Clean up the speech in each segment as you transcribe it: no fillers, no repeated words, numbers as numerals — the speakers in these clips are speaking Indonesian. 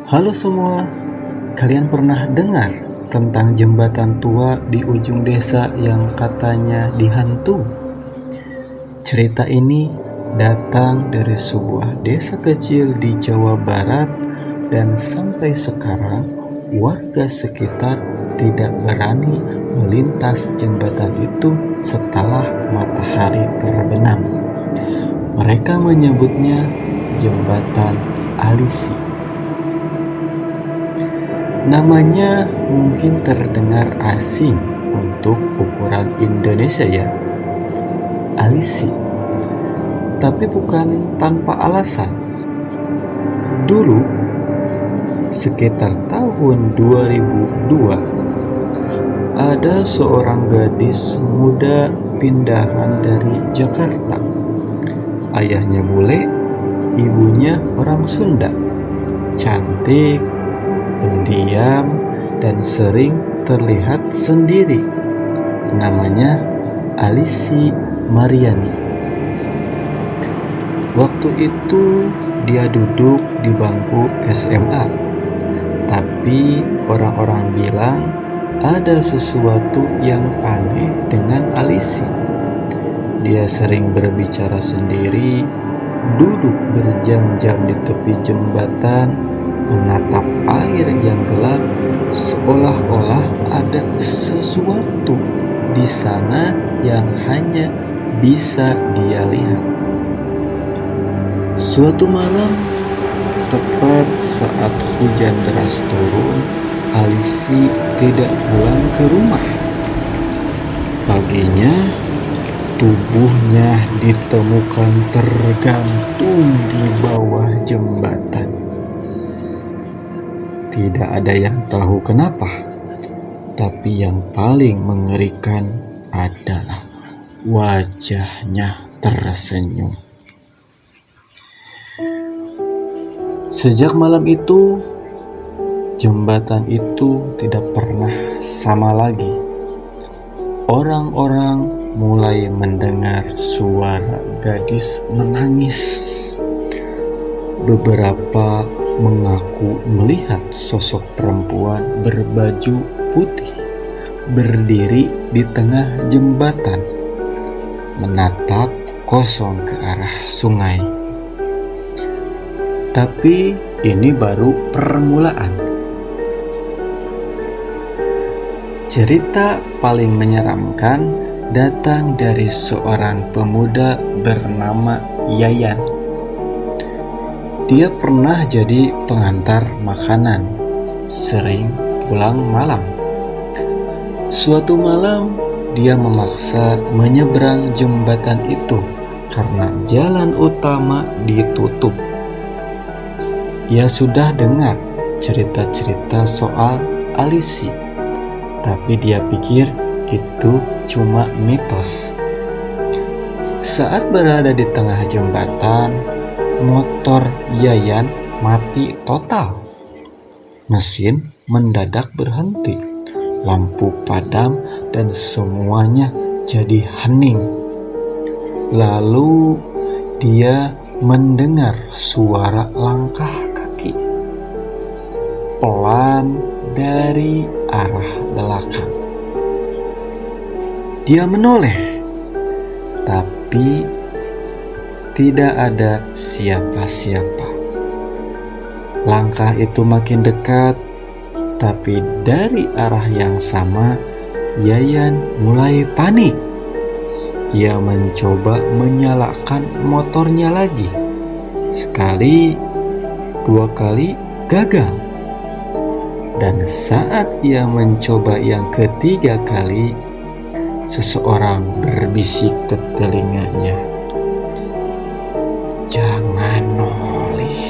Halo semua, kalian pernah dengar tentang jembatan tua di ujung desa yang katanya dihantu? Cerita ini datang dari sebuah desa kecil di Jawa Barat dan sampai sekarang warga sekitar tidak berani melintas jembatan itu setelah matahari terbenam. Mereka menyebutnya Jembatan Alisi. Namanya mungkin terdengar asing untuk ukuran Indonesia ya, Alisi. Tapi bukan tanpa alasan. Dulu, sekitar tahun 2002, ada seorang gadis muda pindahan dari Jakarta. Ayahnya bule, ibunya orang Sunda. Cantik, pendiam, dan sering terlihat sendiri. Namanya Alisi Mariani. Waktu itu dia duduk di bangku SMA. Tapi orang-orang bilang ada sesuatu yang aneh dengan Alisi. Dia sering berbicara sendiri, duduk berjam-jam di tepi jembatan, menatap air yang gelap, seolah-olah ada sesuatu di sana yang hanya bisa dia lihat. Suatu malam, tepat saat hujan deras turun, Alisi tidak pulang ke rumah. Paginya, tubuhnya ditemukan tergantung di bawah jembatan. Tidak ada yang tahu kenapa, tapi yang paling mengerikan adalah wajahnya tersenyum. Sejak malam itu, jembatan itu tidak pernah sama lagi. Orang-orang mulai mendengar suara gadis menangis. Beberapa mengaku melihat sosok perempuan berbaju putih berdiri di tengah jembatan, menatap kosong ke arah sungai. Tapi ini baru permulaan. Cerita paling menyeramkan datang dari seorang pemuda bernama Yayan. Dia pernah jadi pengantar makanan, sering pulang malam. Suatu malam, dia memaksa menyeberang jembatan itu karena jalan utama ditutup. Ia sudah dengar cerita-cerita soal Alisi, tapi dia pikir itu cuma mitos. Saat berada di tengah jembatan, motor Yayan mati total. Mesin mendadak berhenti, lampu padam, dan semuanya jadi hening. Lalu dia mendengar suara langkah kaki pelan dari arah belakang. Dia menoleh, tapi tidak ada siapa-siapa. Langkah itu makin dekat, tapi dari arah yang sama, Yayan mulai panik. Ia mencoba menyalakan motornya lagi. Sekali, dua kali gagal. Dan saat ia mencoba yang ketiga kali, seseorang berbisik ke telinganya, "Jangan nolih."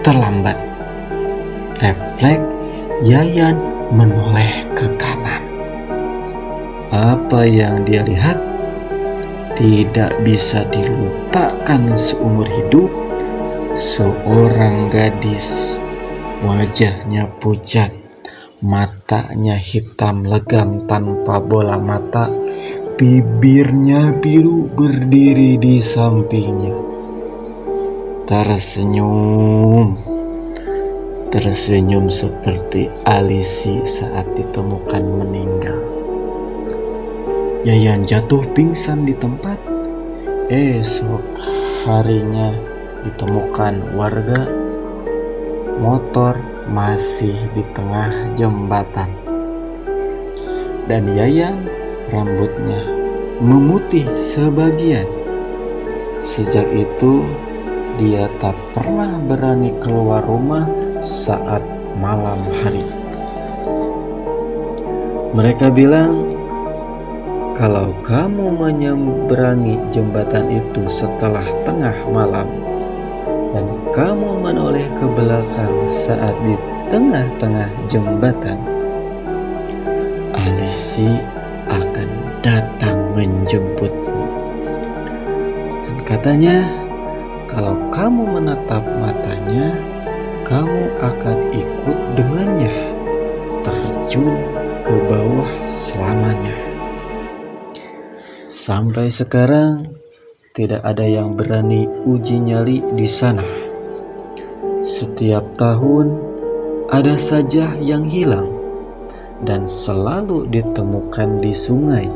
Terlambat. Refleks Yayan menoleh ke kanan. Apa yang dia lihat tidak bisa dilupakan seumur hidup. Seorang gadis, wajahnya pucat, matanya hitam legam tanpa bola mata, bibirnya biru berdiri di sampingnya. tersenyum. Tersenyum seperti Alisi saat ditemukan meninggal. Yayan jatuh pingsan di tempat. Esok harinya ditemukan warga, motor masih di tengah jembatan. Dan Yayan rambutnya memutih sebagian. Sejak itu dia tak pernah berani keluar rumah saat malam hari. Mereka bilang, kalau kamu menyeberangi jembatan itu setelah tengah malam dan kamu menoleh ke belakang saat di tengah-tengah jembatan, Alisi akan datang menjemputmu. Dan katanya, kalau kamu menatap matanya, kamu akan ikut dengannya terjun ke bawah selamanya. Sampai sekarang tidak ada yang berani uji nyali di sana. Setiap tahun ada saja yang hilang dan selalu ditemukan di sungai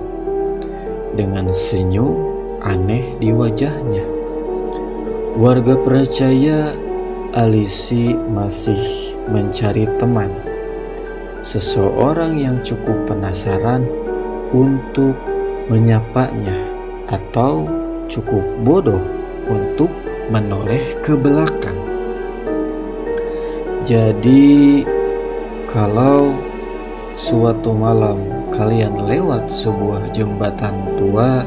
dengan senyum aneh di wajahnya. Warga percaya Alisi masih mencari teman, seseorang yang cukup penasaran untuk menyapanya atau cukup bodoh untuk menoleh ke belakang. Jadi kalau suatu malam kalian lewat sebuah jembatan tua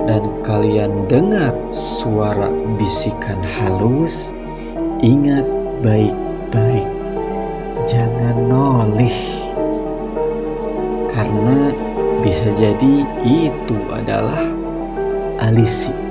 dan kalian dengar suara bisikan halus, ingat baik-baik, jangan noleh, karena bisa jadi itu adalah Alisi.